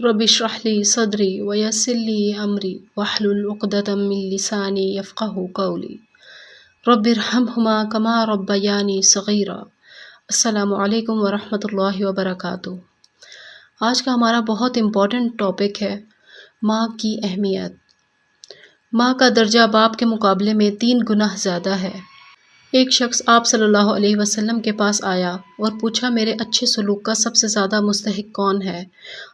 رب اشرح لي صدری ویسر لی امری واحلل عقدۃ من لسانی یفقہوا قولی رب ارحمہما کما ربیانی صغیرا۔ السلام علیکم ورحمۃ اللہ وبرکاتہ۔ آج کا ہمارا بہت امپورٹنٹ ٹاپک ہے ماں کی اہمیت۔ ماں کا درجہ باپ کے مقابلے میں 3 گنا زیادہ ہے۔ ایک شخص آپ صلی اللہ علیہ وسلم کے پاس آیا اور پوچھا میرے اچھے سلوک کا سب سے زیادہ مستحق کون ہے؟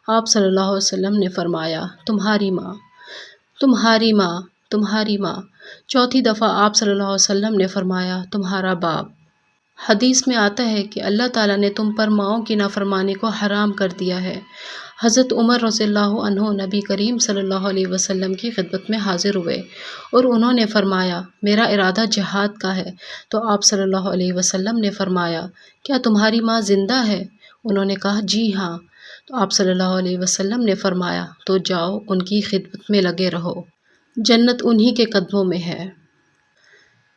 آپ صلی اللہ علیہ وسلم نے فرمایا تمہاری ماں، تمہاری ماں، تمہاری ماں۔ چوتھی دفعہ آپ صلی اللہ علیہ وسلم نے فرمایا تمہارا باپ۔ حدیث میں آتا ہے کہ اللہ تعالیٰ نے تم پر ماؤں کی نافرمانی کو حرام کر دیا ہے۔ حضرت عمر رضی اللہ عنہ نبی کریم صلی اللہ علیہ وسلم کی خدمت میں حاضر ہوئے اور انہوں نے فرمایا میرا ارادہ جہاد کا ہے، تو آپ صلی اللہ علیہ وسلم نے فرمایا کیا تمہاری ماں زندہ ہے؟ انہوں نے کہا جی ہاں۔ تو آپ صلی اللہ علیہ وسلم نے فرمایا تو جاؤ ان کی خدمت میں لگے رہو، جنت انہی کے قدموں میں ہے۔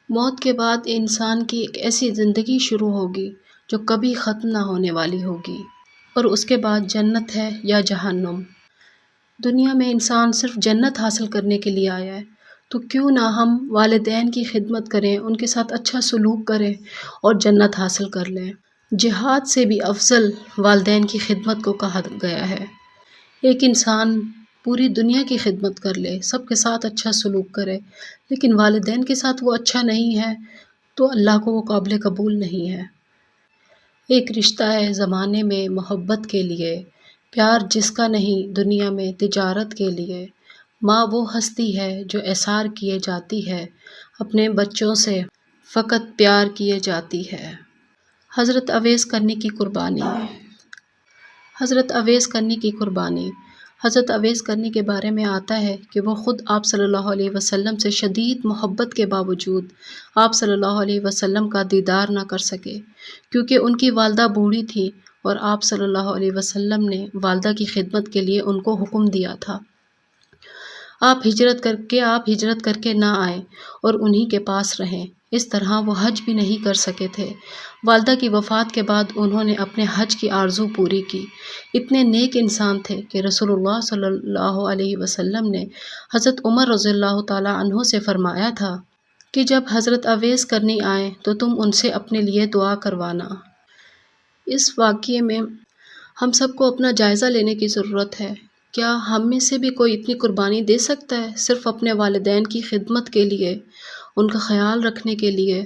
موت کے بعد انسان کی ایک ایسی زندگی شروع ہوگی جو کبھی ختم نہ ہونے والی ہوگی، اور اس کے بعد جنت ہے یا جہنم۔ دنیا میں انسان صرف جنت حاصل کرنے کے لیے آیا ہے، تو کیوں نہ ہم والدین کی خدمت کریں، ان کے ساتھ اچھا سلوک کریں اور جنت حاصل کر لیں۔ جہاد سے بھی افضل والدین کی خدمت کو کہا گیا ہے۔ ایک انسان پوری دنیا کی خدمت کر لے، سب کے ساتھ اچھا سلوک کرے، لیکن والدین کے ساتھ وہ اچھا نہیں ہے تو اللہ کو وہ قابل قبول نہیں ہے۔ ایک رشتہ ہے زمانے میں محبت کے لیے، پیار جس کا نہیں دنیا میں تجارت کے لیے۔ ماں وہ ہستی ہے جو ایثار کیے جاتی ہے، اپنے بچوں سے فقط پیار کیے جاتی ہے۔ حضرت اویس کرنی کی قربانی۔ حضرت اویس کرنی کی قربانی۔ حضرت اویس کرنی کے بارے میں آتا ہے کہ وہ خود آپ صلی اللہ علیہ وسلم سے شدید محبت کے باوجود آپ صلی اللہ علیہ وسلم کا دیدار نہ کر سکے، کیونکہ ان کی والدہ بوڑھی تھی اور آپ صلی اللہ علیہ وسلم نے والدہ کی خدمت کے لیے ان کو حکم دیا تھا۔ آپ ہجرت کر کے نہ آئیں اور انہی کے پاس رہیں، اس طرح وہ حج بھی نہیں کر سکے تھے۔ والدہ کی وفات کے بعد انہوں نے اپنے حج کی آرزو پوری کی۔ اتنے نیک انسان تھے کہ رسول اللہ صلی اللہ علیہ وسلم نے حضرت عمر رضی اللہ تعالیٰ عنہ سے فرمایا تھا کہ جب حضرت اویس کرنی آئیں تو تم ان سے اپنے لیے دعا کروانا۔ اس واقعے میں ہم سب کو اپنا جائزہ لینے کی ضرورت ہے۔ کیا ہم میں سے بھی کوئی اتنی قربانی دے سکتا ہے صرف اپنے والدین کی خدمت کے لیے، ان کا خیال رکھنے کے لیے؟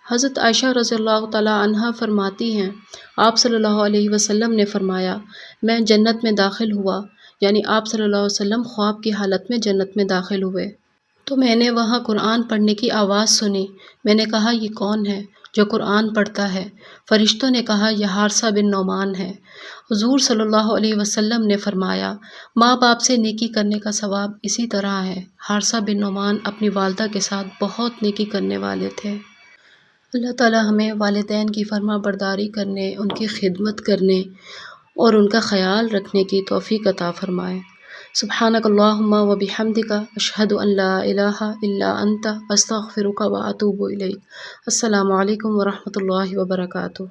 حضرت عائشہ رضی اللہ تعالیٰ عنہا فرماتی ہیں آپ صلی اللہ علیہ وسلم نے فرمایا میں جنت میں داخل ہوا، یعنی آپ صلی اللہ علیہ وسلم خواب کی حالت میں جنت میں داخل ہوئے تو میں نے وہاں قرآن پڑھنے کی آواز سنی۔ میں نے کہا یہ کون ہے جو قرآن پڑھتا ہے؟ فرشتوں نے کہا یہ حارثہ بن نعمان ہے۔ حضور صلی اللہ علیہ وسلم نے فرمایا ماں باپ سے نیکی کرنے کا ثواب اسی طرح ہے۔ حارثہ بن نعمان اپنی والدہ کے ساتھ بہت نیکی کرنے والے تھے۔ اللہ تعالیٰ ہمیں والدین کی فرما برداری کرنے، ان کی خدمت کرنے اور ان کا خیال رکھنے کی توفیق عطا فرمائے۔ سبحانک اللہم و بحمدک اشہد ان لا الہ الا انت استغفرک و اتوب الیک۔ السلام علیکم ورحمۃ اللہ وبرکاتہ۔